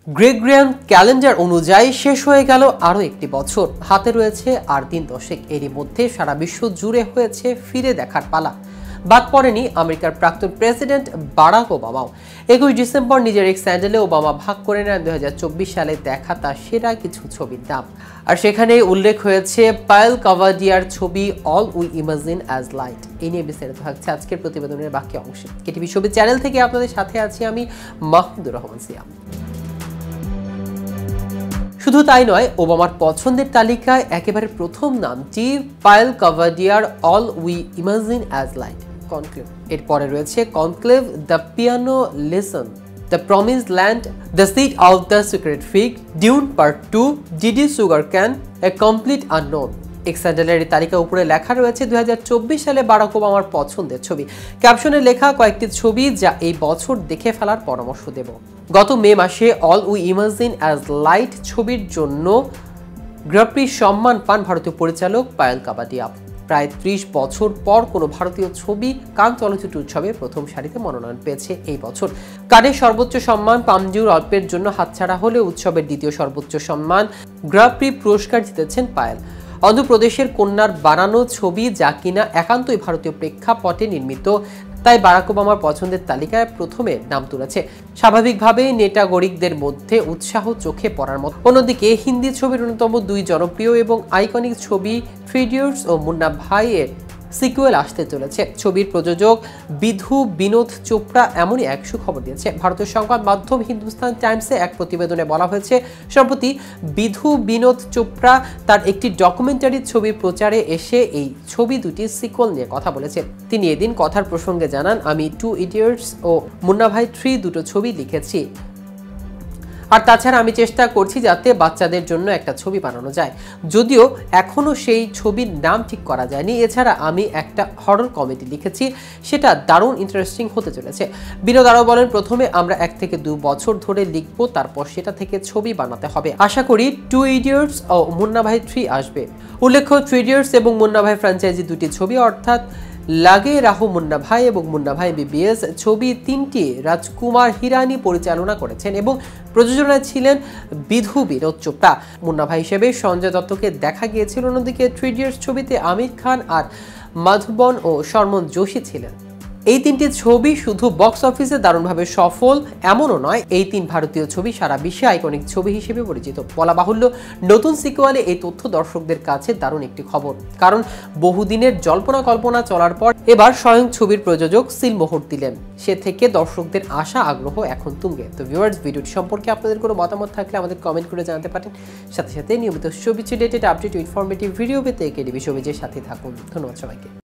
Gregorian calendar অনুযায়ী শেষ হয়ে গেল আরও একটি বছর। হাতে রয়েছে আর দিন দশেক। এরই মধ্যে সারা বিশ্ব জুড়ে হয়েছে ফিরে দেখার পালা। বাদ পড়েনি আমেরিকার প্রাক্তন প্রেসিডেন্ট বারাক ওবামাও। 21 ডিসেম্বর নিজের এক স্যান্ডেলে ওবামা ভাগ করে নেন 2024 সালে দেখা তার সেরা কিছু ছবির নাম। আর সেখানে উল্লেখ হয়েছে পায়েল কাভাডিয়ার ছবি all we imagine as light. এই নিয়ে বিস্তারিত থাকছে আজকের প্রতিবেদনের বাকি অংশে। কেটিভি ছবি চ্যানেল থেকে আপনাদের সাথে আছি আমি মাহমুদুর রহমান সিয়াম। শুধু তাই নয়, ওবামার পছন্দের তালিকায় একেবারে প্রথম নামটি পায়েল কাভাডিয়ার all we imagine as light, conclave. এরপরে রয়েছে conclave, the piano lesson, the promised land, the seed of the sacred fig, Dune part 2, Didi sugarcane, a complete unknown. এক্সান্ডেলের তালিকা উপরে লেখা রয়েছে 2024 সালে বারাক ওবামার পছন্দের ছবি। ক্যাপশনে লেখা কয়েকটি ছবি যা এই বছর দেখে ফেলার পরামর্শ দেব। গত মে মাসে all we imagine as light ছবির জন্য গ্র্যান্ড প্রি সম্মান পান ভারতীয় পরিচালক পায়েল কাভাডিয়া। প্রায় 30 বছর পর কোনো ভারতীয় ছবি কান চলচ্চিত্র উৎসবে প্রথম সারিতে মনোনয়ন পেয়েছে এই বছর। কানের সর্বোচ্চ সম্মান পামজিউর অল্পের জন্য হাতছাড়া হলে উৎসবের দ্বিতীয় সর্বোচ্চ সম্মান গ্র্যান্ড প্রি পুরস্কার জিতেছেন পায়েল। অন্ধ্রপ্রদেশের কন্যার বানানো ছবি, যা কিনা একান্তই ভারতীয় প্রেক্ষাপটে নির্মিত, তাই বারাক ওবামার পছন্দের তালিকায় প্রথমে নাম তুলেছে। স্বাভাবিকভাবেই নেটাগরিকদের মধ্যে উৎসাহ চোখে পড়ার মতো। অন্যদিকে হিন্দি ছবির অন্যতম দুই জনপ্রিয় এবং আইকনিক ছবি থ্রি ইডিয়টস ও মুন্না ভাই এর সিকুয়েল আসতে চলেছে। ছবির প্রযোজক বিধু বিনোদ চোপড়া এমনই এক সুখবর দিয়েছে। ভারতীয় সংবাদ মাধ্যম হিন্দুস্তান টাইমসে এক প্রতিবেদনে বলা হয়েছে, সম্প্রতি বিধু বিনোদ চোপড়া তার একটি ডকুমেন্টারি ছবির প্রচারে এসে এই ছবি দুটির সিকুয়েল নিয়ে কথা বলেছে। তিনি এদিন কথার প্রসঙ্গে জানান, আমি টু ইডিয়টস ও মুন্না ভাই 3 দুটো ছবি লিখেছি। আর তাছাড়া আমি চেষ্টা করছি যাতে বাচ্চাদের জন্য একটা ছবি বানানো যায়, যদিও এখনো সেই ছবির নাম ঠিক করা যায়নি। এছাড়া আমি একটা হরর কমেডি লিখেছি, সেটা দারুণ ইন্টারেস্টিং হতে চলেছে। বিনোদ আরও বলেন, প্রথমে আমরা 1 থেকে 2 বছর ধরে লিখবো, তারপর সেটা থেকে ছবি বানাতে হবে। আশা করি টু ইডিয়টস ও মুন্না ভাই 3 আসবে। উল্লেখ্য, থ্রি ইডিয়টস এবং মুন্না ভাই ফ্র্যাঞ্চাইজি দুটি ছবি, অর্থাৎ লাগে রাহু মুন্না ভাই এবং মুন্না ভাই বিবিএস ছবি 3টি রাজকুমার হিরানি পরিচালনা করেছেন এবং প্রযোজনায় ছিলেন বিধু বিনোদ চোপড়া। মুন্না ভাই হিসেবে সঞ্জয় দত্তকে দেখা গিয়েছিল। অন্যদিকে থ্রি ইডিয়টস ছবিতে আমির খান আর মাধবন ও শর্মন যোশী ছিলেন। এই 3টি ছবি শুধু বক্স অফিসে দারুণভাবে সফল এমনও নয়, এই 3 ভারতীয় ছবি সারা বিশ্বে আইকনিক ছবি হিসেবে পরিচিত। বলা বাহুল্য, নতুন সিকুয়ালে এই তথ্য দর্শকদের কাছে দারুণ একটি খবর, কারণ বহুদিনের জল্পনা কল্পনা চলার পর এবার স্বয়ং ছবির প্রযোজক সিলমোহর দিলেন। সে থেকে দর্শকদের আশা আগ্রহ এখন তুঙ্গে। তো ভিউয়ার্স, ভিডিওটি সম্পর্কে আপনাদের কোনো মতামত থাকলে আমাদের কমেন্ট করে জানাতে পারেন। সাথে সাথে নিয়মিত ছবি রিলেটেড আপডেট ইনফরমেটিভ ভিডিও পেতে কেটিভি ছবিজের সাথে থাকুন। ধন্যবাদ সবাইকে।